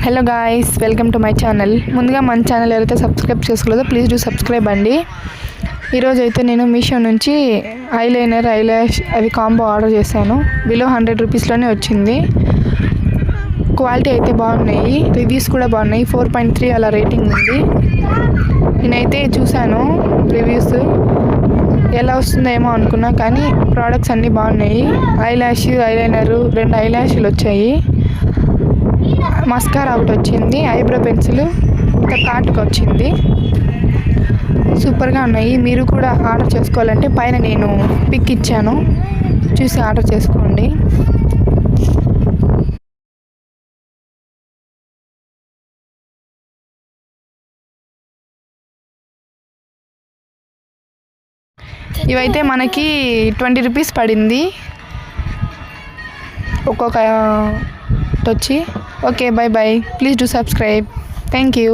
Hello guys, welcome to my channel. ముందుగా మన channel ఎవరైతే సబ్స్క్రైబ్ చేసుకోలేదో ప్లీజ్ డూ సబ్స్క్రైబ్ అండి. ఈరోజు అయితే నేను మీషో నుంచి ఐలైనర్, ఐలాష్ అవి కాంబో ఆర్డర్ చేశాను. బిలో 100 రూపీస్లోనే వచ్చింది. క్వాలిటీ అయితే బాగున్నాయి, రివ్యూస్ కూడా బాగున్నాయి. 4.3 అలా రేటింగ్ ఉంది. నేనైతే చూశాను రివ్యూస్, ఎలా వస్తుందేమో అనుకున్నా, కానీ ప్రోడక్ట్స్ అన్నీ బాగున్నాయి. ఐలాష్, ఐలైనరు, 2 ఐలాష్లు వచ్చాయి, మస్కారా ఒకటి వచ్చింది, ఐబ్రో పెన్సిల్ ఇంకా కాటుకు వచ్చింది. సూపర్గా ఉన్నాయి. మీరు కూడా ఆర్డర్ చేసుకోవాలంటే పైన నేను పిక్ ఇచ్చాను, చూసి ఆర్డర్ చేసుకోండి. ఇవైతే మనకి 20 రూపీస్ పడింది ఒక్కొక్క వచ్చి. Okay, by by. Please do subscribe. Thank you.